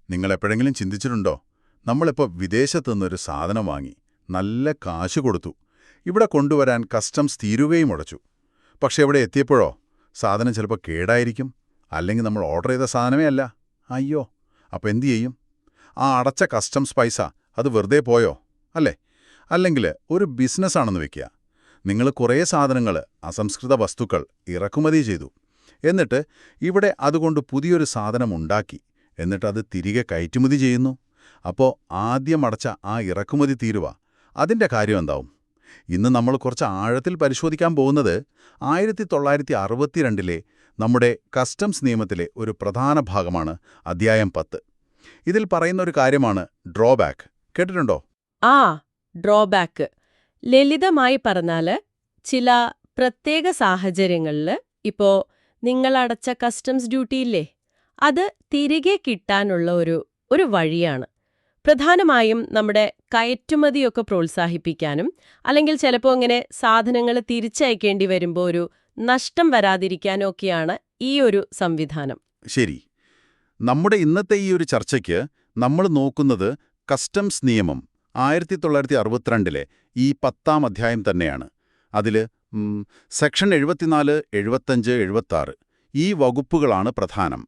നിങ്ങളെപ്പോഴെങ്കിലും ചിന്തിച്ചിട്ടുണ്ടോ? നമ്മളിപ്പോൾ വിദേശത്തു നിന്നൊരു സാധനം വാങ്ങി, നല്ല കാശ് കൊടുത്തു. ഇവിടെ കൊണ്ടുവരാൻ കസ്റ്റംസ് തീരുകയും ഉടച്ചു. പക്ഷെ ഇവിടെ എത്തിയപ്പോഴോ സാധനം ചിലപ്പോൾ കേടായിരിക്കും, അല്ലെങ്കിൽ നമ്മൾ ഓർഡർ ചെയ്ത സാധനമേ അല്ല. അയ്യോ, അപ്പോൾ എന്തു ചെയ്യും? ആ അടച്ച കസ്റ്റംസ് പൈസ അത് വെറുതെ പോയോ? അല്ലേ? അല്ലെങ്കിൽ ഒരു ബിസിനസ്സാണെന്ന് വെക്കുക. നിങ്ങൾ കുറേ സാധനങ്ങൾ, അസംസ്കൃത വസ്തുക്കൾ ഇറക്കുമതി ചെയ്തു. എന്നിട്ട് ഇവിടെ അതുകൊണ്ട് പുതിയൊരു സാധനം ഉണ്ടാക്കി. എന്നിട്ട് അത് തിരികെ കയറ്റുമതി ചെയ്യുന്നു. അപ്പോൾ ആദ്യം അടച്ച ആ ഇറക്കുമതി തീരുവ, അതിൻ്റെ കാര്യം എന്താവും? ഇന്ന് നമ്മൾ കുറച്ച് ആഴത്തിൽ പരിശോധിക്കാൻ പോകുന്നത് 1962 നമ്മുടെ കസ്റ്റംസ് നിയമത്തിലെ ഒരു പ്രധാന ഭാഗമാണ് അധ്യായം 10. ഇതിൽ പറയുന്ന ഒരു കാര്യമാണ് ഡ്രോബാക്ക്. കേട്ടിട്ടുണ്ടോ? ആ, ഡ്രോബാക്ക്. ലളിതമായി പറഞ്ഞാൽ, ചില പ്രത്യേക സാഹചര്യങ്ങളിൽ ഇപ്പോ നിങ്ങളടച്ച കസ്റ്റംസ് ഡ്യൂട്ടിയില്ലേ, അത് തിരികെ കിട്ടാനുള്ള ഒരു വഴിയാണ്. പ്രധാനമായും നമ്മുടെ കയറ്റുമതിയൊക്കെ പ്രോത്സാഹിപ്പിക്കാനും, അല്ലെങ്കിൽ ചിലപ്പോൾ ഇങ്ങനെ സാധനങ്ങൾ തിരിച്ചയക്കേണ്ടി വരുമ്പോൾ ഒരു നഷ്ടം വരാതിരിക്കാനും ഒക്കെയാണ് ഈ ഒരു സംവിധാനം. ശരി. നമ്മുടെ ഇന്നത്തെ ഈ ഒരു ചർച്ചയ്ക്ക് നമ്മൾ നോക്കുന്നത് കസ്റ്റംസ് നിയമം 1962 ഈ 10-ാം അധ്യായം തന്നെയാണ്. അതിൽ സെക്ഷൻ 74, 75, 76 ഈ വകുപ്പുകളാണ് പ്രധാനം.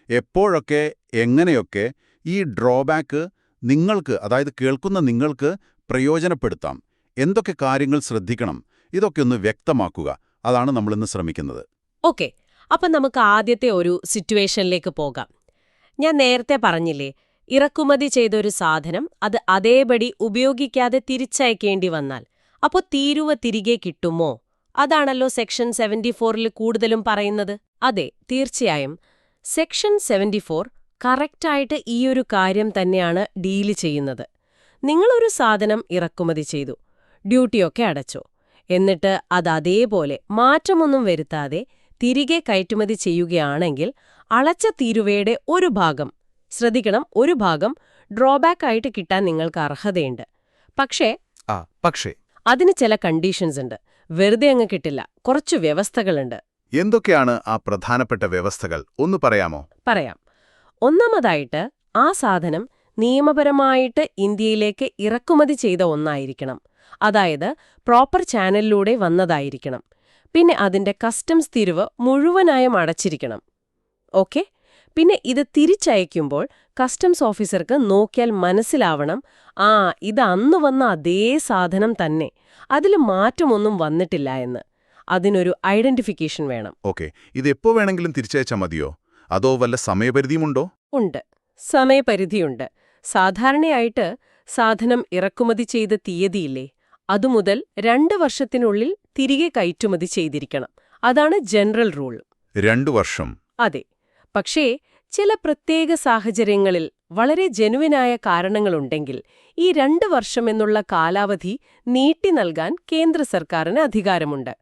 എപ്പോഴൊക്കെ എങ്ങനെയൊക്കെ ഈ ഡ്രോബാക്ക് നിങ്ങൾക്ക്, അതായത് കേൾക്കുന്ന നിങ്ങൾക്ക് പ്രയോജനപ്പെടുത്താം, എന്തൊക്കെ കാര്യങ്ങൾ ശ്രദ്ധിക്കണം, ഇതൊക്കെ ഒന്ന് വ്യക്തമാക്കുക. അതാണ് നമ്മളിന്ന് ശ്രമിക്കുന്നത്. ഓക്കെ, അപ്പം നമുക്ക് ആദ്യത്തെ ഒരു സിറ്റുവേഷനിലേക്ക് പോകാം. ഞാൻ നേരത്തെ പറഞ്ഞില്ലേ, ഇറക്കുമതി ചെയ്തൊരു സാധനം അത് അതേപടി ഉപയോഗിക്കാതെ തിരിച്ചയക്കേണ്ടി വന്നാൽ അപ്പോൾ തീരുവ തിരികെ കിട്ടുമോ? അതാണല്ലോ സെക്ഷൻ 74 കൂടുതലും പറയുന്നത്. അതെ, തീർച്ചയായും. സെക്ഷൻ 74 കറക്റ്റായിട്ട് ഈയൊരു കാര്യം തന്നെയാണ് ഡീല് ചെയ്യുന്നത്. നിങ്ങളൊരു സാധനം ഇറക്കുമതി ചെയ്തു, ഡ്യൂട്ടിയൊക്കെ അടച്ചോ, എന്നിട്ട് അത് അതേപോലെ മാറ്റമൊന്നും വരുത്താതെ തിരികെ കയറ്റുമതി ചെയ്യുകയാണെങ്കിൽ അളച്ച തീരുവയുടെ ഒരു ഭാഗം, ശ്രദ്ധിക്കണം, ഒരു ഭാഗം ഡ്രോബാക്ക് ആയിട്ട് കിട്ടാൻ നിങ്ങൾക്ക് അർഹതയുണ്ട്. പക്ഷേ അതിന് ചില കണ്ടീഷൻസ് ഉണ്ട്. വെറുതെ അങ്ങ് കിട്ടില്ല, കുറച്ചു വ്യവസ്ഥകളുണ്ട്. എന്തൊക്കെയാണ് ആ പ്രധാനപ്പെട്ട വ്യവസ്ഥകൾ? ഒന്ന് പറയാമോ? പറയാം. ഒന്നാമതായിട്ട്, ആ സാധനം നിയമപരമായിട്ട് ഇന്ത്യയിലേക്ക് ഇറക്കുമതി ചെയ്ത ഒന്നായിരിക്കണം. അതായത് പ്രോപ്പർ ചാനലിലൂടെ വന്നതായിരിക്കണം. പിന്നെ അതിന്റെ കസ്റ്റംസ് തീരുവ മുഴുവനായും അടച്ചിരിക്കണം. ഓക്കെ? പിന്നെ ഇത് തിരിച്ചയക്കുമ്പോൾ കസ്റ്റംസ് ഓഫീസർക്ക് നോക്കിയാൽ മനസ്സിലാവണം, ആ, ഇത് അന്ന് വന്ന അതേ സാധനം തന്നെ, അതിൽ മാറ്റമൊന്നും വന്നിട്ടില്ല എന്ന്. അതിനൊരു ഐഡന്റിഫിക്കേഷൻ വേണം. ഓക്കെ, ഇത് എപ്പോ വേണമെങ്കിലും തിരിച്ചയച്ചാൽ മതിയോ? അതോ വല്ല സമയപരിധിയുമുണ്ടോ? ഉണ്ട്, സമയപരിധിയുണ്ട്. സാധാരണയായിട്ട് സാധനം ഇറക്കുമതി ചെയ്ത തീയതിയില്ലേ, അതുമുതൽ 2 വർഷത്തിനുള്ളിൽ തിരികെ കയറ്റുമതി ചെയ്തിരിക്കണം. അതാണ് ജനറൽ റൂൾ. 2 വർഷം? അതെ. പക്ഷേ ചില പ്രത്യേക സാഹചര്യങ്ങളിൽ വളരെ ജെനുവിനായ കാരണങ്ങളുണ്ടെങ്കിൽ ഈ 2 വർഷം എന്നുള്ള കാലാവധി നീട്ടി നൽകാൻ കേന്ദ്ര സർക്കാരിന് അധികാരമുണ്ട്.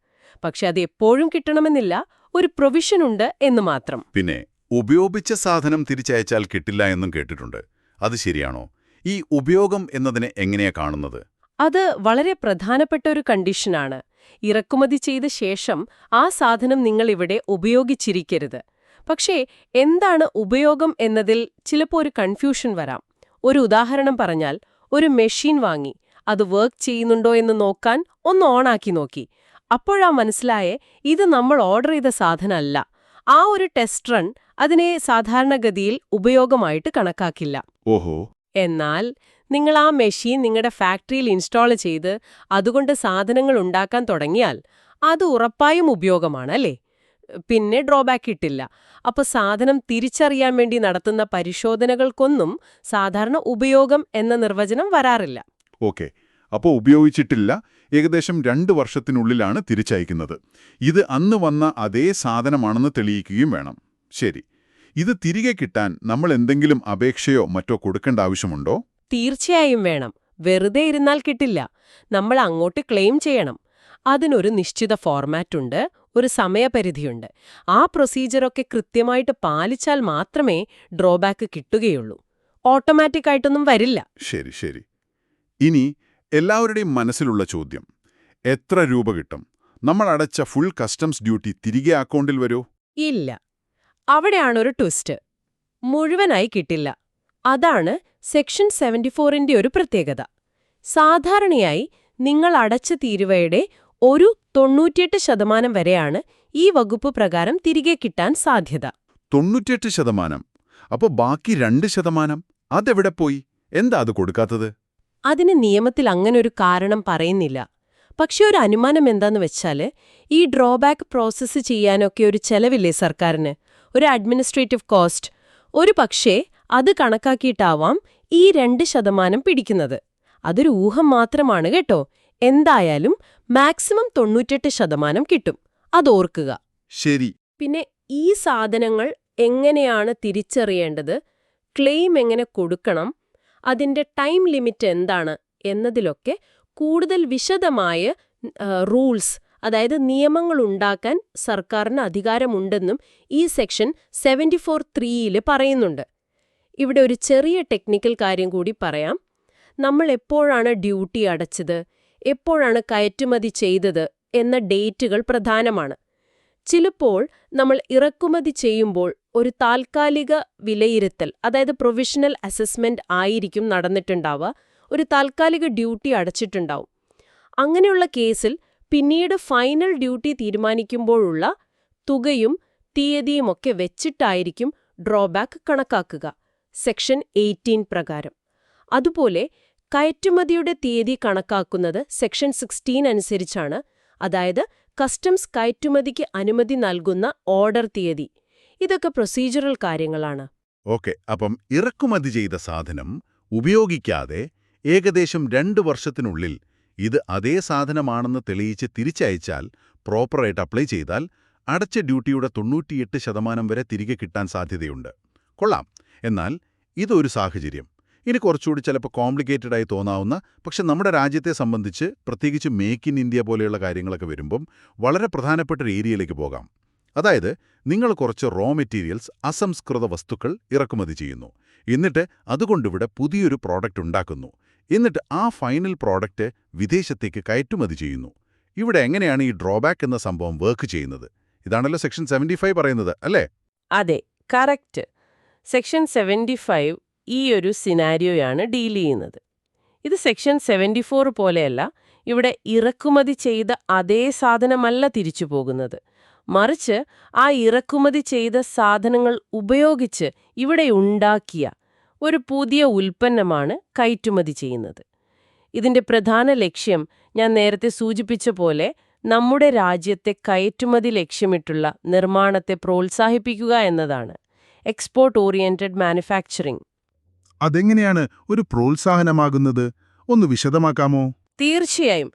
പക്ഷെ അത് എപ്പോഴും കിട്ടണമെന്നില്ല, ഒരു പ്രൊവിഷനുണ്ട് എന്ന് മാത്രം. പിന്നെ ഉപയോഗിച്ച സാധനം തിരിച്ചയച്ചാൽ കിട്ടില്ല എന്നും കേട്ടിട്ടുണ്ട്. അത് ശരിയാണോ? ഈ ഉപയോഗം എന്നതിനെ എങ്ങനെയാ കാണുന്നത്? അത് വളരെ പ്രധാനപ്പെട്ട ഒരു കണ്ടീഷനാണ്. ഇറക്കുമതി ചെയ്ത ശേഷം ആ സാധനം നിങ്ങൾ ഇവിടെ ഉപയോഗിച്ചിരിക്കരുത്. പക്ഷേ എന്താണ് ഉപയോഗം എന്നതിൽ ചിലപ്പോൾ ഒരു കൺഫ്യൂഷൻ വരാം. ഒരു ഉദാഹരണം പറഞ്ഞാൽ, ഒരു മെഷീൻ വാങ്ങി, അത് വർക്ക് ചെയ്യുന്നുണ്ടോ എന്ന് നോക്കാൻ ഒന്ന് ഓണാക്കി നോക്കി. അപ്പോഴാ മനസ്സിലായേ, ഇത് നമ്മൾ ഓർഡർ ചെയ്ത സാധനമല്ല. ആ ഒരു ടെസ്റ്റ് റൺ അതിനെ സാധാരണഗതിയിൽ ഉപയോഗമായിട്ട് കണക്കാക്കില്ല. ഓഹോ. എന്നാൽ നിങ്ങൾ ആ മെഷീൻ നിങ്ങളുടെ ഫാക്ടറിയിൽ ഇൻസ്റ്റാൾ ചെയ്ത് അതുകൊണ്ട് സാധനങ്ങൾ ഉണ്ടാക്കാൻ തുടങ്ങിയാൽ അത് ഉറപ്പായും ഉപയോഗമാണ്, അല്ലേ? പിന്നെ ഡ്രോബാക്ക് കിട്ടില്ല. അപ്പോൾ സാധനം തിരിച്ചറിയാൻ വേണ്ടി നടത്തുന്ന പരിശോധനകൾക്കൊന്നും സാധാരണ ഉപയോഗം എന്ന നിർവചനം വരാറില്ല. ഓക്കെ, അപ്പോൾ ഉപയോഗിച്ചിട്ടില്ല, ഏകദേശം 2 വർഷത്തിനുള്ളിലാണ് തിരിച്ചയക്കുന്നത്. ഇത് അന്ന് വന്ന അതേ സാധനമാണെന്ന് തെളിയിക്കുകയും വേണം. ശരി. ഇത് തിരികെ കിട്ടാൻ നമ്മൾ എന്തെങ്കിലും അപേക്ഷയോ മറ്റോ കൊടുക്കേണ്ട ആവശ്യമുണ്ടോ? തീർച്ചയായും വേണം. വെറുതെ ഇരുന്നാൽ കിട്ടില്ല. നമ്മൾ അങ്ങോട്ട് ക്ലെയിം ചെയ്യണം. അതിനൊരു നിശ്ചിത ഫോർമാറ്റുണ്ട്, ഒരു സമയപരിധിയുണ്ട്. ആ പ്രൊസീജിയറൊക്കെ കൃത്യമായിട്ട് പാലിച്ചാൽ മാത്രമേ ഡ്രോബാക്ക് കിട്ടുകയുള്ളൂ. ഓട്ടോമാറ്റിക് ആയിട്ടൊന്നും വരില്ല. ശരി ശരി. ഇനി എല്ലാവരുടെയും മനസ്സിലുള്ള ചോദ്യം, എത്ര രൂപ കിട്ടും? നമ്മൾ അടച്ച ഫുൾ കസ്റ്റംസ് ഡ്യൂട്ടി തിരികെ അക്കൗണ്ടിൽ വരൂ? ഇല്ല. അവിടെയാണൊരു ട്വിസ്റ്റ്. മുഴുവനായി കിട്ടില്ല. അതാണ് സെക്ഷൻ 74ന്റെ ഒരു പ്രത്യേകത. സാധാരണയായി നിങ്ങൾ അടച്ച തീരുവയുടെ ഒരു 98% വരെയാണ് ഈ വകുപ്പ് പ്രകാരം തിരികെ കിട്ടാൻ സാധ്യത. 98%? അപ്പോൾ ബാക്കി 2%? അതെവിടെ പോയി? എന്താ അത് കൊടുക്കാത്തത്? അതിന് നിയമത്തിൽ അങ്ങനൊരു കാരണം പറയുന്നില്ല. പക്ഷെ ഒരു അനുമാനം എന്താന്ന് വെച്ചാല്, ഈ ഡ്രോബാക്ക് പ്രോസസ്സ് ചെയ്യാനൊക്കെ ഒരു ചെലവില്ലേ സർക്കാരിന്, ഒരു അഡ്മിനിസ്ട്രേറ്റീവ് കോസ്റ്റ്. ഒരു പക്ഷേ അത് കണക്കാക്കിയിട്ടാവാം ഈ 2% പിടിക്കുന്നത്. അതൊരു ഊഹം മാത്രമാണ് കേട്ടോ. എന്തായാലും മാക്സിമം 98% കിട്ടും. അതോർക്കുക. ശരി. പിന്നെ ഈ സാധനങ്ങൾ എങ്ങനെയാണ് തിരിച്ചറിയേണ്ടത്, ക്ലെയിം എങ്ങനെ കൊടുക്കണം, അതിന്റെ ടൈം ലിമിറ്റ് എന്താണ് എന്നതിലൊക്കെ കൂടുതൽ വിശദമായ റൂൾസ്, അതായത് നിയമങ്ങൾ ഉണ്ടാക്കാൻ സർക്കാരിന് അധികാരമുണ്ടെന്നും ഈ സെക്ഷൻ 74(3)ൽ പറയുന്നുണ്ട്. ഇവിടെ ഒരു ചെറിയ ടെക്നിക്കൽ കാര്യം കൂടി പറയാം. നമ്മൾ എപ്പോഴാണ് ഡ്യൂട്ടി അടച്ചത്, എപ്പോഴാണ് കയറ്റുമതി ചെയ്തത് എന്ന ഡേറ്റുകൾ പ്രധാനമാണ്. ചിലപ്പോൾ നമ്മൾ ഇറക്കുമതി ചെയ്യുമ്പോൾ ഒരു താൽക്കാലിക വിലയിരുത്തൽ, അതായത് പ്രൊവിഷണൽ അസസ്മെന്റ് ആയിരിക്കും നടന്നിട്ടുണ്ടാവുക, ഒരു താൽക്കാലിക ഡ്യൂട്ടി അടച്ചിട്ടുണ്ടാവും. അങ്ങനെയുള്ള കേസിൽ പിന്നീട് ഫൈനൽ ഡ്യൂട്ടി തീരുമാനിക്കുമ്പോഴുള്ള തുകയും തീയതിയുമൊക്കെ വെച്ചിട്ടായിരിക്കും ഡ്രോബാക്ക് കണക്കാക്കുക, സെക്ഷൻ 18 പ്രകാരം. അതുപോലെ കയറ്റുമതിയുടെ തീയതി കണക്കാക്കുന്നത് സെക്ഷൻ 16 അനുസരിച്ചാണ്, അതായത് കസ്റ്റംസ് കയറ്റുമതിക്ക് അനുമതി നൽകുന്ന ഓർഡർ തീയതി. ഇതൊക്കെ പ്രൊസീജറൽ കാര്യങ്ങളാണ്. ഓക്കെ, അപ്പം ഇറക്കുമതി ചെയ്ത സാധനം ഉപയോഗിക്കാതെ ഏകദേശം 2 വർഷത്തിനുള്ളിൽ ഇത് അതേ സാധനമാണെന്ന് തെളിയിച്ച് തിരിച്ചയച്ചാൽ, പ്രോപ്പറായിട്ട് അപ്ലൈ ചെയ്താൽ, അടച്ച ഡ്യൂട്ടിയുടെ 98% വരെ തിരികെ കിട്ടാൻ സാധ്യതയുണ്ട്. കൊള്ളാം. എന്നാൽ ഇതൊരു സാഹചര്യം. ഇനി കുറച്ചുകൂടി ചിലപ്പോൾ കോംപ്ലിക്കേറ്റഡ് ആയി തോന്നാവുന്ന, പക്ഷെ നമ്മുടെ രാജ്യത്തെ സംബന്ധിച്ച് പ്രത്യേകിച്ച് മേക്ക് ഇൻ ഇന്ത്യ പോലെയുള്ള കാര്യങ്ങളൊക്കെ വരുമ്പം വളരെ പ്രധാനപ്പെട്ട ഒരു ഏരിയയിലേക്ക് പോകാം. അതായത് നിങ്ങൾ കുറച്ച് റോ മെറ്റീരിയൽസ്, അസംസ്കൃത വസ്തുക്കൾ ഇറക്കുമതി ചെയ്യുന്നു. എന്നിട്ട് അതുകൊണ്ടിവിടെ പുതിയൊരു പ്രോഡക്റ്റ് ഉണ്ടാക്കുന്നു. എന്നിട്ട് ആ ഫൈനൽ പ്രോഡക്റ്റ് വിദേശത്തേക്ക് കയറ്റുമതി ചെയ്യുന്നു. ഇവിടെ എങ്ങനെയാണ് ഈ ഡ്രോബാക്ക് എന്ന സംഭവം വർക്ക് ചെയ്യുന്നത്? ഇതാണല്ലോ സെക്ഷൻ 75 പറയുന്നത്, അല്ലേ? അതെ, കറക്റ്റ്. സെക്ഷൻ 75 ഈ ഒരു സിനാരിയോയാണ് ഡീൽ ചെയ്യുന്നത്. ഇത് സെക്ഷൻ 74 പോലെയല്ല. ഇവിടെ ഇറക്കുമതി ചെയ്ത അതേ സാധനമല്ല തിരിച്ചു പോകുന്നത്. മറിച്ച് ആ ഇറക്കുമതി ചെയ്ത സാധനങ്ങൾ ഉപയോഗിച്ച് ഇവിടെ ഉണ്ടാക്കിയ ഒരു പുതിയ ഉൽപ്പന്നമാണ് കയറ്റുമതി ചെയ്യുന്നത്. ഇതിന്റെ പ്രധാന ലക്ഷ്യം ഞാൻ നേരത്തെ സൂചിപ്പിച്ച പോലെ നമ്മുടെ രാജ്യത്തെ കയറ്റുമതി ലക്ഷ്യമിട്ടുള്ള നിർമ്മാണത്തെ പ്രോത്സാഹിപ്പിക്കുക എന്നതാണ്. Export oriented manufacturing. അതെങ്ങനെയാണ് ഒരു പ്രോത്സാഹനമാകുന്നത്? ഒന്ന് വിശദമാക്കാമോ? തീർച്ചയായും.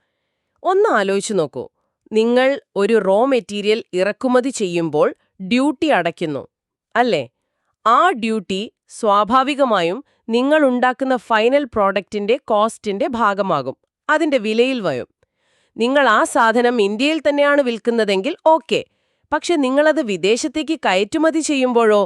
ഒന്ന് ആലോചിച്ചു നോക്കൂ. നിങ്ങൾ ഒരു റോ മെറ്റീരിയൽ ഇറക്കുമതി ചെയ്യുമ്പോൾ ഡ്യൂട്ടി അടയ്ക്കുന്നു, അല്ലേ? ആ ഡ്യൂട്ടി സ്വാഭാവികമായും നിങ്ങൾ ഉണ്ടാക്കുന്ന ഫൈനൽ പ്രോഡക്റ്റിന്റെ കോസ്റ്റിന്റെ ഭാഗമാകും, അതിന്റെ വിലയിൽ വരും. നിങ്ങൾ ആ സാധനം ഇന്ത്യയിൽ തന്നെയാണ് വിൽക്കുന്നതെങ്കിൽ ഓക്കെ. പക്ഷെ നിങ്ങളത് വിദേശത്തേക്ക് കയറ്റുമതി ചെയ്യുമ്പോഴോ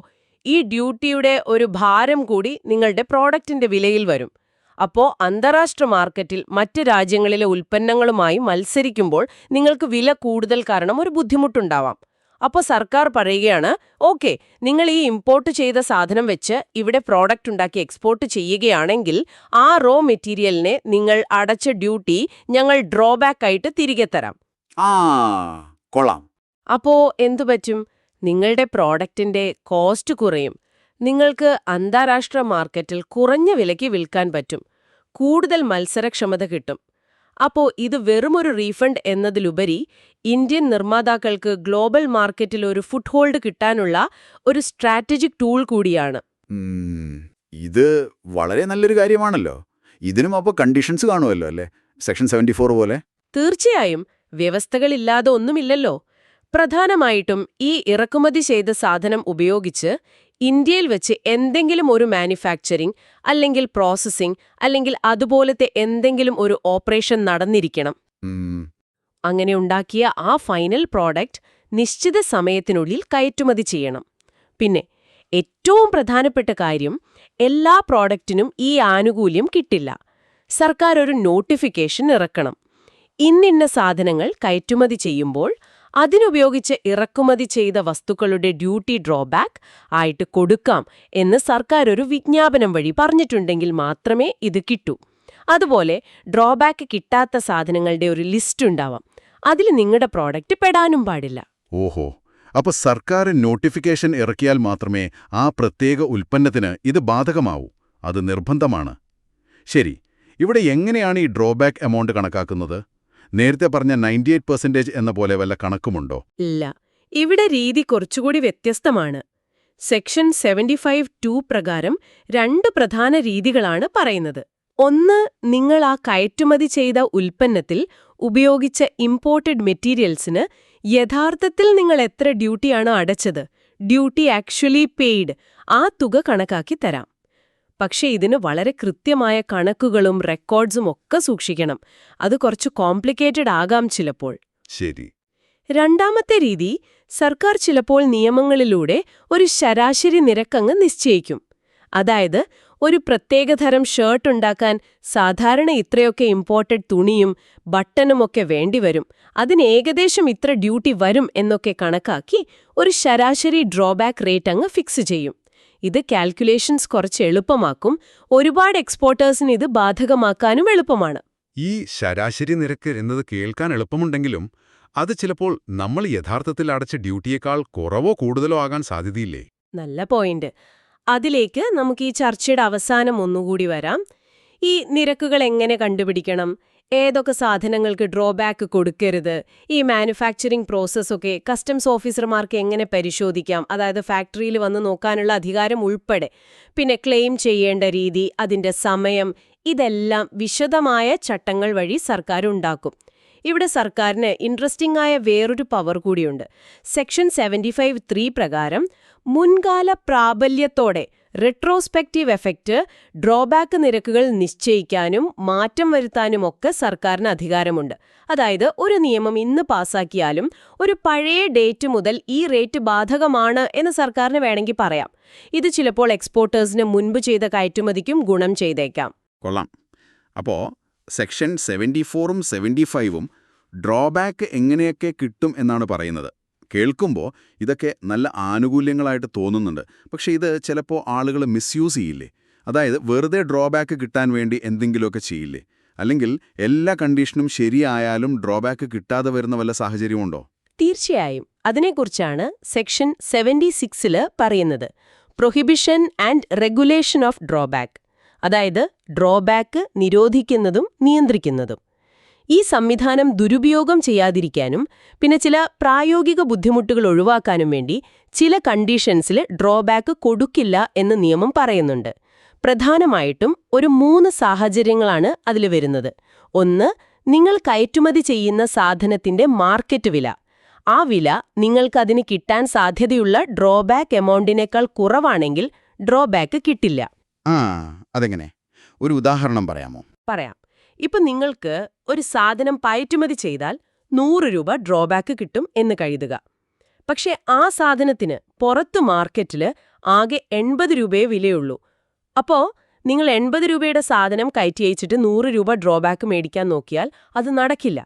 ഈ ഡ്യൂട്ടിയുടെ ഒരു ഭാരം കൂടി നിങ്ങളുടെ പ്രോഡക്റ്റിന്റെ വിലയിൽ വരും. അപ്പോൾ അന്താരാഷ്ട്ര മാർക്കറ്റിൽ മറ്റ് രാജ്യങ്ങളിലെ ഉൽപ്പന്നങ്ങളുമായി മത്സരിക്കുമ്പോൾ നിങ്ങൾക്ക് വില കൂടുതൽ കാരണം ഒരു ബുദ്ധിമുട്ടുണ്ടാവാം. അപ്പോൾ സർക്കാർ പറയുകയാണ്, ഓക്കെ, നിങ്ങൾ ഈ ഇമ്പോർട്ട് ചെയ്ത സാധനം വെച്ച് ഇവിടെ പ്രോഡക്റ്റ് ഉണ്ടാക്കി എക്സ്പോർട്ട് ചെയ്യുകയാണെങ്കിൽ ആ റോ മെറ്റീരിയലിനെ നിങ്ങൾ അടച്ച ഡ്യൂട്ടി ഞങ്ങൾ ഡ്രോബാക്ക് ആയിട്ട് തിരികെ തരാം. കൊള്ളാം. അപ്പോ എന്തു പറ്റും? നിങ്ങളുടെ പ്രോഡക്റ്റിന്റെ കോസ്റ്റ് കുറയും. നിങ്ങൾക്ക് അന്താരാഷ്ട്ര മാർക്കറ്റിൽ കുറഞ്ഞ വിലയ്ക്ക് വിൽക്കാൻ പറ്റും. കൂടുതൽ മത്സരക്ഷമത കിട്ടും. അപ്പോൾ ഇത് വെറുമൊരു റീഫണ്ട് എന്നതിലുപരി ഇന്ത്യൻ നിർമ്മാതാക്കൾക്ക് ഗ്ലോബൽ മാർക്കറ്റിൽ ഒരു ഫുട് ഹോൾഡ് കിട്ടാനുള്ള ഒരു സ്ട്രാറ്റജിക് ടൂൾ കൂടിയാണ്. ഇത് വളരെ നല്ലൊരു കാര്യമാണല്ലോ. ഇതിനും അപ്പോൾ കണ്ടീഷൻസ് കാണുമല്ലോ, അല്ലേ? സെക്ഷൻ 74 പോലെ. തീർച്ചയായും. വ്യവസ്ഥകളില്ലാതെ ഒന്നുമില്ലല്ലോ. പ്രധാനമായിട്ടും ഈ ഇറക്കുമതി ചെയ്ത സാധനം ഉപയോഗിച്ച് ഇന്ത്യയിൽ വെച്ച് എന്തെങ്കിലും ഒരു മാനുഫാക്ചറിംഗ് അല്ലെങ്കിൽ പ്രോസസ്സിംഗ് അല്ലെങ്കിൽ അതുപോലത്തെ എന്തെങ്കിലും ഒരു ഓപ്പറേഷൻ നടന്നിരിക്കണം. അങ്ങനെ ഉണ്ടാക്കിയ ആ ഫൈനൽ പ്രോഡക്റ്റ് നിശ്ചിത സമയത്തിനുള്ളിൽ കയറ്റുമതി ചെയ്യണം. പിന്നെ ഏറ്റവും പ്രധാനപ്പെട്ട കാര്യം, എല്ലാ പ്രോഡക്റ്റിനും ഈ ആനുകൂല്യം കിട്ടില്ല. സർക്കാർ ഒരു നോട്ടിഫിക്കേഷൻ ഇറക്കണം. ഇന്നിന്ന സാധനങ്ങൾ കയറ്റുമതി ചെയ്യുമ്പോൾ അതിനുപയോഗിച്ച് ഇറക്കുമതി ചെയ്ത വസ്തുക്കളുടെ ഡ്യൂട്ടി ഡ്രോബാക്ക് ആയിട്ട് കൊടുക്കാം എന്ന് സർക്കാർ ഒരു വിജ്ഞാപനം വഴി പറഞ്ഞിട്ടുണ്ടെങ്കിൽ മാത്രമേ ഇത് കിട്ടൂ. അതുപോലെ ഡ്രോബാക്ക് കിട്ടാത്ത സാധനങ്ങളുടെ ഒരു ലിസ്റ്റ് ഉണ്ടാവാം. അതിൽ നിങ്ങളുടെ പ്രോഡക്റ്റ് പെടാനും പാടില്ല. ഓഹോ, അപ്പൊ സർക്കാർ നോട്ടിഫിക്കേഷൻ ഇറക്കിയാൽ മാത്രമേ ആ പ്രത്യേക ഉൽപ്പന്നത്തിന് ഇത് ബാധകമാവൂ. അത് നിർബന്ധമാണ്. ശരി, ഇവിടെ എങ്ങനെയാണ് ഈ ഡ്രോബാക്ക് എമൗണ്ട് കണക്കാക്കുന്നത്? നേരത്തെ പറഞ്ഞ 98% എന്ന പോലെ വല്ല കണക്കുമുണ്ടോ? ഇല്ല, ഇവിടെ രീതി കുറച്ചുകൂടി വ്യത്യസ്തമാണ്. സെക്ഷൻ 75(2) പ്രകാരം 2 പ്രധാന രീതികളാണ് പറയുന്നത്. ഒന്ന്, നിങ്ങൾ ആ കയറ്റുമതി ചെയ്ത ഉൽപ്പന്നത്തിൽ ഉപയോഗിച്ച ഇമ്പോർട്ടഡ് മെറ്റീരിയൽസിന് യഥാർത്ഥത്തിൽ നിങ്ങൾ എത്ര ഡ്യൂട്ടിയാണോ അടച്ചത്, ഡ്യൂട്ടി ആക്ച്വലി പെയ്ഡ്, ആ തുക കണക്കാക്കി തരാം. പക്ഷേ ഇതിന് വളരെ കൃത്യമായ കണക്കുകളും റെക്കോർഡ്സും ഒക്കെ സൂക്ഷിക്കണം. അത് കുറച്ച് കോംപ്ലിക്കേറ്റഡ് ആകാം ചിലപ്പോൾ. ശരി. രണ്ടാമത്തെ രീതി, സർക്കാർ ചിലപ്പോൾ നിയമങ്ങളിലൂടെ ഒരു ശരാശരി നിരക്കങ്ങ് നിശ്ചയിക്കും. അതായത്, ഒരു പ്രത്യേകതരം ഷർട്ട് ഉണ്ടാക്കാൻ സാധാരണ ഇത്രയൊക്കെ ഇമ്പോർട്ടഡ് തുണിയും ബട്ടണുമൊക്കെ വേണ്ടിവരും, അതിന് ഏകദേശം ഇത്ര ഡ്യൂട്ടി വരും എന്നൊക്കെ കണക്കാക്കി ഒരു ശരാശരി ഡ്രോബാക്ക് റേറ്റ് അങ്ങ് ഫിക്സ് ചെയ്യും. ഇത് കാൽക്കുലേഷൻസ് കുറച്ച് എളുപ്പമാക്കും. ഒരുപാട് എക്സ്പോർട്ടേഴ്സിന് ഇത് ബാധകമാക്കാനും എളുപ്പമാണ്. ഈ ശരാശരി നിരക്ക് എന്നത് കേൾക്കാൻ എളുപ്പമുണ്ടെങ്കിലും അത് ചിലപ്പോൾ നമ്മൾ യഥാർത്ഥത്തിൽ അടച്ച ഡ്യൂട്ടിയേക്കാൾ കുറവോ കൂടുതലോ ആകാൻ സാധ്യതയില്ലേ? നല്ല പോയിന്റ്. അതിലേക്ക് നമുക്ക് ഈ ചർച്ചയുടെ അവസാനം ഒന്നുകൂടി വരാം. ഈ നിരക്കുകൾ എങ്ങനെ കണ്ടുപിടിക്കണം, ഏതൊക്കെ സാധനങ്ങൾക്ക് ഡ്രോബാക്ക് കൊടുക്കരുത്, ഈ മാനുഫാക്ചറിംഗ് പ്രോസസ്സൊക്കെ കസ്റ്റംസ് ഓഫീസർമാർക്ക് എങ്ങനെ പരിശോധിക്കാം, അതായത് ഫാക്ടറിയിൽ വന്ന് നോക്കാനുള്ള അധികാരം ഉൾപ്പെടെ, പിന്നെ ക്ലെയിം ചെയ്യേണ്ട രീതി, അതിന്റെ സമയം, ഇതെല്ലാം വിശദമായ ചട്ടങ്ങൾ വഴി സർക്കാർ ഉണ്ടാക്കും. ഇവിടെ സർക്കാരിന് ഇൻട്രസ്റ്റിംഗ് ആയ വേറൊരു പവർ കൂടിയുണ്ട്. സെക്ഷൻ 75(3) പ്രകാരം മുൻകാല പ്രാബല്യത്തോടെ റെട്രോസ്പെക്റ്റീവ് എഫക്റ്റ് ഡ്രോബാക്ക് നിരക്കുകൾ നിശ്ചയിക്കാനും മാറ്റം വരുത്താനുമൊക്കെ സർക്കാരിന് അധികാരമുണ്ട്. അതായത്, ഒരു നിയമം ഇന്ന് പാസാക്കിയാലും ഒരു പഴയ ഡേറ്റ് മുതൽ ഈ റേറ്റ് ബാധകമാണ് എന്ന് സർക്കാരിന് വേണമെങ്കിൽ പറയാം. ഇത് ചിലപ്പോൾ എക്സ്പോർട്ടേഴ്സിന് മുൻപ് ചെയ്ത കയറ്റുമതിക്കും ഗുണം ചെയ്തേക്കാം. കൊള്ളാം. അപ്പോൾ സെക്ഷൻ 74ഉം 75ഉം ഡ്രോബാക്ക് എങ്ങനെയൊക്കെ കിട്ടും എന്നാണ് പറയുന്നത്. കേൾക്കുമ്പോൾ ഇതൊക്കെ നല്ല ആനുകൂല്യങ്ങളായിട്ട് തോന്നുന്നുണ്ട്. പക്ഷേ ഇത് ചിലപ്പോൾ ആളുകൾ മിസ്യൂസ് ചെയ്യില്ലേ? അതായത് വെറുതെ ഡ്രോബാക്ക് കിട്ടാൻ വേണ്ടി എന്തെങ്കിലുമൊക്കെ ചെയ്യില്ലേ? അല്ലെങ്കിൽ എല്ലാ കണ്ടീഷനും ശരിയായാലും ഡ്രോബാക്ക് കിട്ടാതെ വരുന്ന വല്ല സാഹചര്യമുണ്ടോ? തീർച്ചയായും. അതിനെക്കുറിച്ചാണ് സെക്ഷൻ 76-ൽ പറയുന്നത്. Prohibition and regulation of drawback. അതായത് ഡ്രോബാക്ക് നിരോധിക്കുന്നതും നിയന്ത്രിക്കുന്നതും. ഈ സംവിധാനം ദുരുപയോഗം ചെയ്യാതിരിക്കാനും പിന്നെ ചില പ്രായോഗിക ബുദ്ധിമുട്ടുകൾ ഒഴിവാക്കാനും വേണ്ടി ചില കണ്ടീഷൻസിൽ ഡ്രോബാക്ക് കൊടുക്കില്ല എന്ന് നിയമം പറയുന്നുണ്ട്. പ്രധാനമായിട്ടും ഒരു 3 സാഹചര്യങ്ങളാണ് അതിൽ വരുന്നത്. ഒന്ന്, നിങ്ങൾ കയറ്റുമതി ചെയ്യുന്ന സാധനത്തിന്റെ മാർക്കറ്റ് വില. ആ വില നിങ്ങൾക്കതിന് കിട്ടാൻ സാധ്യതയുള്ള ഡ്രോബാക്ക് എമൗണ്ടിനേക്കാൾ കുറവാണെങ്കിൽ ഡ്രോബാക്ക് കിട്ടില്ല. അതെങ്ങനെ? ഒരു ഉദാഹരണം പറയാമോ? പറയാം. ഇപ്പൊ നിങ്ങൾക്ക് ഒരു സാധനം കയറ്റുമതി ചെയ്താൽ 100 രൂപ ഡ്രോബാക്ക് കിട്ടും എന്ന് കരുതുക. പക്ഷേ ആ സാധനത്തിന് പുറത്ത് മാർക്കറ്റിൽ ആകെ 80 രൂപയെ വിലയുള്ളൂ. അപ്പോ നിങ്ങൾ 80 രൂപയുടെ സാധനം കയറ്റി അയച്ചിട്ട് 100 രൂപ ഡ്രോബാക്ക് മേടിക്കാൻ നോക്കിയാൽ അത് നടക്കില്ല.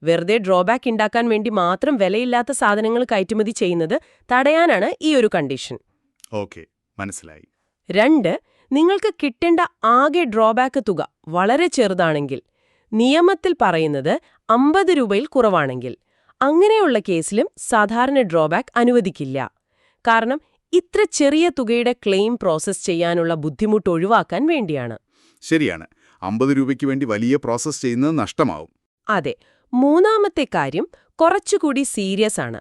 വെറുതെ ഡ്രോബാക്ക് ഉണ്ടാക്കാൻ വേണ്ടി മാത്രം വിലയില്ലാത്ത സാധനങ്ങൾ കയറ്റുമതി ചെയ്യുന്നത് തടയാനാണ് ഈ ഒരു കണ്ടീഷൻ. ഓക്കെ, മനസ്സിലായി. 2, നിങ്ങൾക്ക് കിട്ടേണ്ട ആകെ ഡ്രോബാക്ക് തുക വളരെ ചെറുതാണെങ്കിൽ, നിയമത്തിൽ പറയുന്നത് 50 രൂപയിൽ കുറവാണെങ്കിൽ, അങ്ങനെയുള്ള കേസിലും സാധാരണ ഡ്രോബാക്ക് അനുവദിക്കില്ല. കാരണം ഇത്ര ചെറിയ തുകയുടെ ക്ലെയിം പ്രോസസ് ചെയ്യാനുള്ള ബുദ്ധിമുട്ട് ഒഴിവാക്കാൻ വേണ്ടിയാണ്. ശരിയാണ്, 50 രൂപയ്ക്ക് വേണ്ടി വലിയ പ്രോസസ് ചെയ്യുന്നത് നഷ്ടമാവും. അതെ. മൂന്നാമത്തെ കാര്യം കുറച്ചുകൂടി സീരിയസ് ആണ്.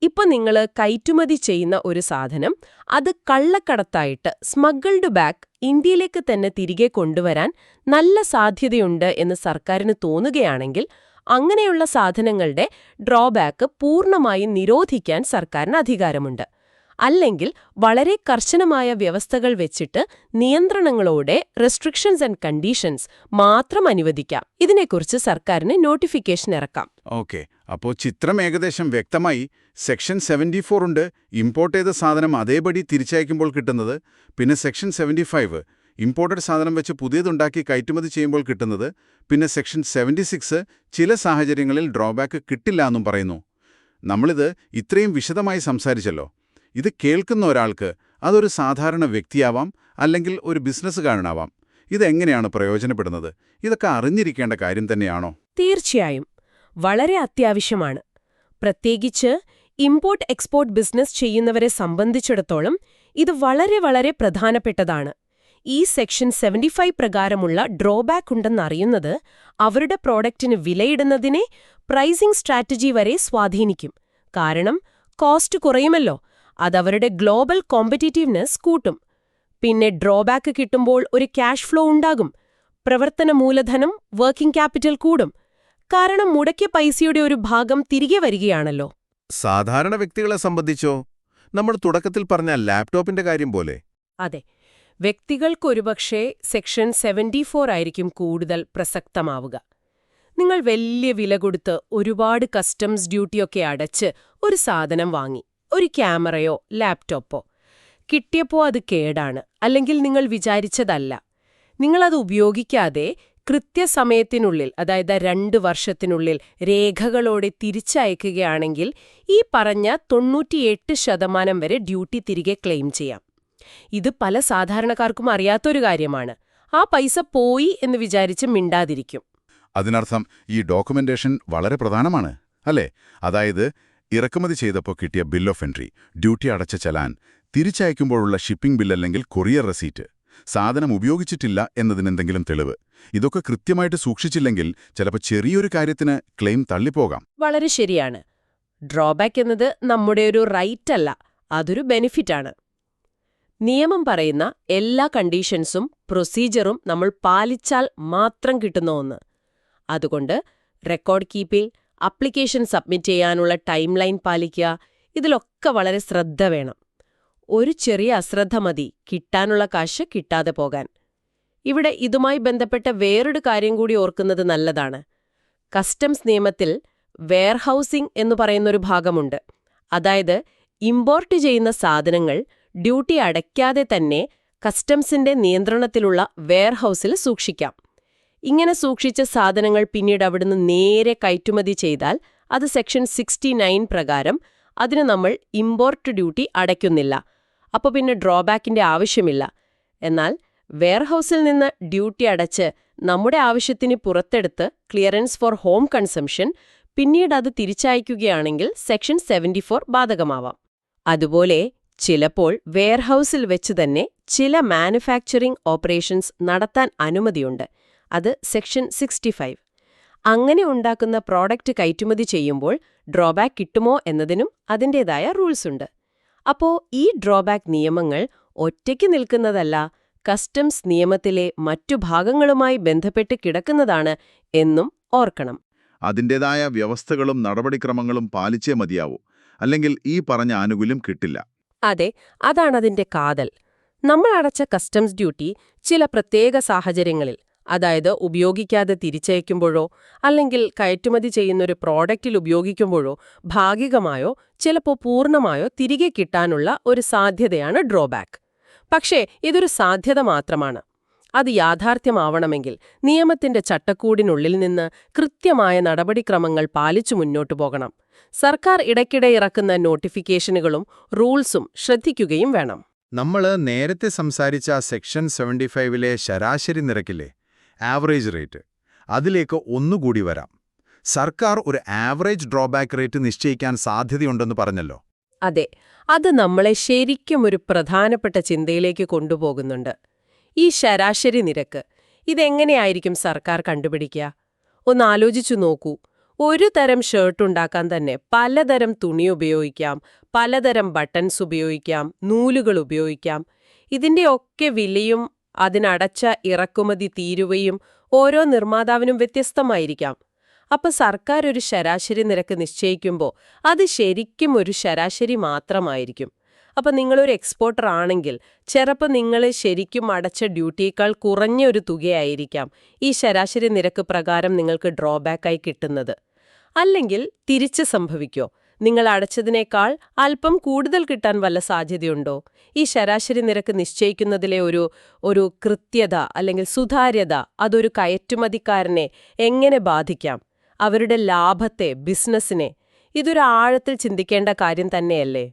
ഇപ്പൊ നിങ്ങൾ കയറ്റുമതി ചെയ്യുന്ന ഒരു സാധനം അത് കള്ളക്കടത്തായിട്ട് സ്മഗിൾഡ് ബാക്ക് ഇന്ത്യയിലേക്ക് തന്നെ തിരികെ കൊണ്ടുവരാൻ നല്ല സാധ്യതയുണ്ട് എന്ന് സർക്കാരിന് തോന്നുകയാണെങ്കിൽ, അങ്ങനെയുള്ള സാധനങ്ങളുടെ ഡ്രോബാക്ക് പൂർണ്ണമായും നിരോധിക്കാൻ സർക്കാരിന് അധികാരമുണ്ട്. അല്ലെങ്കിൽ വളരെ കർശനമായ വ്യവസ്ഥകൾ വെച്ചിട്ട് നിയന്ത്രണങ്ങളോടെ റെസ്ട്രിക്ഷൻസ് ആൻഡ് കണ്ടീഷൻസ് മാത്രം അനുവദിക്കാം. ഇതിനെക്കുറിച്ച് സർക്കാരിന് നോട്ടിഫിക്കേഷൻ ഇറക്കാം. ഓക്കെ, അപ്പോൾ ചിത്രം ഏകദേശം വ്യക്തമായി. സെക്ഷൻ 74 ഉണ്ട്, ഇമ്പോർട്ട് ചെയ്ത സാധനം അതേപടി തിരിച്ചയക്കുമ്പോൾ കിട്ടുന്നത്. പിന്നെ സെക്ഷൻ 75, ഇമ്പോർട്ടഡ് സാധനം വെച്ച് പുതിയതുണ്ടാക്കി കയറ്റുമതി ചെയ്യുമ്പോൾ കിട്ടുന്നത്. പിന്നെ സെക്ഷൻ 76, ചില സാഹചര്യങ്ങളിൽ ഡ്രോബാക്ക് കിട്ടില്ല എന്നും പറയുന്നു. നമ്മളിത് ഇത്രയും വിശദമായി സംസാരിച്ചല്ലോ. ഇത് കേൾക്കുന്ന ഒരാൾക്ക് അതൊരു സാധാരണ വ്യക്തിയാവാം, അല്ലെങ്കിൽ ഒരു ബിസിനസ്സുകാരനാവാം. ഇതെങ്ങനെയാണ് പ്രയോജനപ്പെടുന്നത്? ഇതൊക്കെ അറിഞ്ഞിരിക്കേണ്ട കാര്യം തന്നെയാണോ? തീർച്ചയായും വളരെ അത്യാവശ്യമാണ്. പ്രത്യേകിച്ച് ഇമ്പോർട്ട് എക്സ്പോർട്ട് ബിസിനസ് ചെയ്യുന്നവരെ സംബന്ധിച്ചിടത്തോളം ഇത് വളരെ വളരെ പ്രധാനപ്പെട്ടതാണ്. ഈ സെക്ഷൻ 75 പ്രകാരമുള്ള ഡ്രോബാക്ക് ഉണ്ടെന്നറിയുന്നത് അവരുടെ പ്രോഡക്റ്റിന് വിലയിടുന്നതിനെ പ്രൈസിംഗ് സ്ട്രാറ്റജി വരെ സ്വാധീനിക്കും. കാരണം കോസ്റ്റ് കുറയുമല്ലോ, അതവരുടെ ഗ്ലോബൽ കോമ്പറ്റീറ്റീവ്നെസ് കൂട്ടും. പിന്നെ ഡ്രോബാക്ക് കിട്ടുമ്പോൾ ഒരു ക്യാഷ് ഫ്ലോ ഉണ്ടാകും. പ്രവർത്തന മൂലധനം, വർക്കിംഗ് ക്യാപിറ്റൽ കൂടും. കാരണം മുടക്കിയ പൈസയുടെ ഒരു ഭാഗം തിരികെ വരികയാണല്ലോ. സാധാരണ വ്യക്തികളെ സംബന്ധിച്ചോ? നമ്മൾ തുടക്കത്തിൽ പറഞ്ഞ ലാപ്ടോപ്പിന്റെ കാര്യം പോലെ. അതെ, വ്യക്തികൾക്കൊരുപക്ഷേ സെക്ഷൻ 74 ആയിരിക്കും കൂടുതൽ പ്രസക്തമാവുക. നിങ്ങൾ വലിയ വില കൊടുത്ത് ഒരുപാട് കസ്റ്റംസ് ഡ്യൂട്ടിയൊക്കെ അടച്ച് ഒരു സാധനം വാങ്ങി, ഒരു ക്യാമറയോ ലാപ്ടോപ്പോ. കിട്ടിയപ്പോൾ അത് കേടാണ്, അല്ലെങ്കിൽ നിങ്ങൾ വിചാരിച്ചതല്ല. നിങ്ങളത് ഉപയോഗിക്കാതെ കൃത്യസമയത്തിനുള്ളിൽ, അതായത് 2 വർഷത്തിനുള്ളിൽ രേഖകളോടെ തിരിച്ചയക്കുകയാണെങ്കിൽ ഈ പറഞ്ഞ 98% വരെ ഡ്യൂട്ടി തിരികെ ക്ലെയിം ചെയ്യാം. ഇത് പല സാധാരണക്കാർക്കും അറിയാത്തൊരു കാര്യമാണ്. ആ പൈസ പോയി എന്ന് വിചാരിച്ച് മിണ്ടാതിരിക്കും. അതിനർത്ഥം ഈ ഡോക്യുമെന്റേഷൻ വളരെ പ്രധാനമാണ്, അല്ലേ? അതായത് ഇറക്കുമതി ചെയ്തപ്പോൾ കിട്ടിയ ബിൽ ഓഫ് എൻട്രി, ഡ്യൂട്ടി അടച്ച ചലാൻ, തിരിച്ചയക്കുമ്പോഴുള്ള ഷിപ്പിംഗ് ബിൽ അല്ലെങ്കിൽ കൊറിയർ റെസീറ്റ്, സാധനം ഉപയോഗിച്ചിട്ടില്ല എന്നതിനെന്തെങ്കിലും തെളിവ്. ഇതൊക്കെ കൃത്യമായിട്ട് സൂക്ഷിച്ചില്ലെങ്കിൽ ചിലപ്പോൾ ചെറിയൊരു കാര്യത്തിന് ക്ലെയിം തള്ളിപ്പോകാം. വളരെ ശരിയാണ്. ഡ്രോബാക്ക് എന്നത് നമ്മുടെ ഒരു റൈറ്റ് അല്ല, അതൊരു ബെനിഫിറ്റാണ്. നിയമം പറയുന്ന എല്ലാ കണ്ടീഷൻസും പ്രൊസീജറും നമ്മൾ പാലിച്ചാൽ മാത്രം കിട്ടുന്ന ഒന്ന്. അതുകൊണ്ട് റെക്കോർഡ് കീപ്പിംഗ്, അപ്ലിക്കേഷൻ സബ്മിറ്റ് ചെയ്യാനുള്ള ടൈം ലൈൻ പാലിക്കുക, ഇതിലൊക്കെ വളരെ ശ്രദ്ധ വേണം. ഒരു ചെറിയ അശ്രദ്ധ മതി കിട്ടാനുള്ള കാശ് കിട്ടാതെ പോകാൻ. ഇവിടെ ഇതുമായി ബന്ധപ്പെട്ട വേറൊരു കാര്യം കൂടി ഓർക്കുന്നത് നല്ലതാണ്. കസ്റ്റംസ് നിയമത്തിൽ വെയർഹൌസിംഗ് എന്നു പറയുന്നൊരു ഭാഗമുണ്ട്. അതായത് ഇമ്പോർട്ട് ചെയ്യുന്ന സാധനങ്ങൾ ഡ്യൂട്ടി അടയ്ക്കാതെ തന്നെ കസ്റ്റംസിന്റെ നിയന്ത്രണത്തിലുള്ള വെയർഹൌസിൽ സൂക്ഷിക്കാം. ഇങ്ങനെ സൂക്ഷിച്ച സാധനങ്ങൾ പിന്നീട് അവിടുന്ന് നേരെ കയറ്റുമതി ചെയ്താൽ അത് സെക്ഷൻ 69 പ്രകാരം അതിന് നമ്മൾ ഇമ്പോർട്ട് ഡ്യൂട്ടി അടയ്ക്കുന്നില്ല. അപ്പോൾ പിന്നെ ഡ്രോബാക്കിന്റെ ആവശ്യമില്ല. എന്നാൽ വെയർഹൌസിൽ നിന്ന് ഡ്യൂട്ടി അടച്ച് നമ്മുടെ ആവശ്യത്തിന് പുറത്തെടുത്ത് ക്ലിയറൻസ് ഫോർ ഹോം കൺസംഷൻ പിന്നീട് അത് തിരിച്ചയക്കുകയാണെങ്കിൽ സെക്ഷൻ 74 ബാധകമാവാം. അതുപോലെ ചിലപ്പോൾ വെയർഹൌസിൽ വെച്ച് തന്നെ ചില മാനുഫാക്ചറിംഗ് ഓപ്പറേഷൻസ് നടത്താൻ അനുമതിയുണ്ട്. അത് സെക്ഷൻ 65. അങ്ങനെ ഉണ്ടാക്കുന്ന പ്രോഡക്റ്റ് കയറ്റുമതി ചെയ്യുമ്പോൾ ഡ്രോബാക്ക് കിട്ടുമോ എന്നതിനും അതിൻ്റേതായ റൂൾസുണ്ട്. അപ്പോൾ ഈ ഡ്രോബാക്ക് നിയമങ്ങൾ ഒറ്റയ്ക്ക് നിൽക്കുന്നതല്ല, കസ്റ്റംസ് നിയമത്തിലെ മറ്റു ഭാഗങ്ങളുമായി ബന്ധപ്പെട്ട് കിടക്കുന്നതാണ് എന്നും ഓർക്കണം. അതിൻ്റെതായ വ്യവസ്ഥകളും നടപടിക്രമങ്ങളും പാലിച്ചേ മതിയാവൂ, അല്ലെങ്കിൽ ഈ പറഞ്ഞ ആനുകൂല്യം കിട്ടില്ല. അതെ, അതാണതിന്റെ കാതൽ. നമ്മൾ അടച്ച കസ്റ്റംസ് ഡ്യൂട്ടി ചില പ്രത്യേക സാഹചര്യങ്ങളിൽ, അതായത് ഉപയോഗിക്കാതെ തിരിച്ചയക്കുമ്പോഴോ അല്ലെങ്കിൽ കയറ്റുമതി ചെയ്യുന്നൊരു പ്രോഡക്റ്റിൽ ഉപയോഗിക്കുമ്പോഴോ ഭാഗികമായോ ചിലപ്പോൾ പൂർണ്ണമായോ തിരികെ കിട്ടാനുള്ള ഒരു സാധ്യതയാണ് ഡ്രോബാക്ക്. പക്ഷേ ഇതൊരു സാധ്യത മാത്രമാണ്. അത് യാഥാർത്ഥ്യമാവണമെങ്കിൽ നിയമത്തിന്റെ ചട്ടക്കൂടിനുള്ളിൽ നിന്ന് കൃത്യമായ നടപടിക്രമങ്ങൾ പാലിച്ചു മുന്നോട്ടു പോകണം. സർക്കാർ ഇടയ്ക്കിടെ ഇറക്കുന്ന നോട്ടിഫിക്കേഷനുകളും റൂൾസും ശ്രദ്ധിക്കുകയും വേണം. നമ്മൾ നേരത്തെ സംസാരിച്ച സെക്ഷൻ 75ലെ ശരാശരി നിരക്കില്ലേ, ആവറേജ് റേറ്റ്, അതിലേക്ക് ഒന്നുകൂടി വരാം. സർക്കാർ ഒരു ആവറേജ് ഡ്രോബാക്ക് റേറ്റ് നിശ്ചയിക്കാൻ സാധ്യതയുണ്ടെന്ന് പറഞ്ഞല്ലോ. അതെ, അത് നമ്മളെ ശരിക്കും ഒരു പ്രധാനപ്പെട്ട ചിന്തയിലേക്ക് കൊണ്ടുപോകുന്നുണ്ട്. ഈ ശരാശരി നിരക്ക് ഇതെങ്ങനെയായിരിക്കും സർക്കാർ കണ്ടുപിടിക്കുക? ഒന്ന് ആലോചിച്ചു നോക്കൂ. ഒരു തരം ഷർട്ട് ഉണ്ടാക്കാൻ തന്നെ പലതരം തുണി ഉപയോഗിക്കാം, പലതരം ബട്ടൺസ് ഉപയോഗിക്കാം, നൂലുകൾ ഉപയോഗിക്കാം. ഇതിൻ്റെയൊക്കെ വിലയും അതിനടച്ച ഇറക്കുമതി തീരുവയും ഓരോ നിർമ്മാതാവിനും വ്യത്യസ്തമായിരിക്കാം. അപ്പോൾ സർക്കാർ ഒരു ശരാശരി നിരക്ക് നിശ്ചയിക്കുമ്പോൾ അത് ശരിക്കും ഒരു ശരാശരി മാത്രമായിരിക്കും. അപ്പോൾ നിങ്ങളൊരു എക്സ്പോർട്ടർ ആണെങ്കിൽ ചിലപ്പോൾ നിങ്ങൾ ശരിക്കും അടച്ച ഡ്യൂട്ടിയേക്കാൾ കുറഞ്ഞ ഒരു തുകയായിരിക്കാം ഈ ശരാശരി നിരക്ക് പ്രകാരം നിങ്ങൾക്ക് ഡ്രോബാക്കായി കിട്ടുന്നത്. അല്ലെങ്കിൽ തിരിച്ച് സംഭവിക്കോ? നിങ്ങൾ അടച്ചതിനേക്കാൾ അല്പം കൂടുതൽ കിട്ടാൻ വല്ല സാധ്യതയുണ്ടോ? ഈ ശരാശരി നിരക്ക് നിശ്ചയിക്കുന്നതിലെ ഒരു കൃത്യത അല്ലെങ്കിൽ സുതാര്യത അതൊരു കയറ്റുമതിക്കാരനെ എങ്ങനെ ബാധിക്കാം? അവരുടെ ലാഭത്തെ, ബിസിനസ്സിനെ? ഇതൊരു ആഴത്തിൽ ചിന്തിക്കേണ്ട കാര്യം തന്നെയല്ലേ?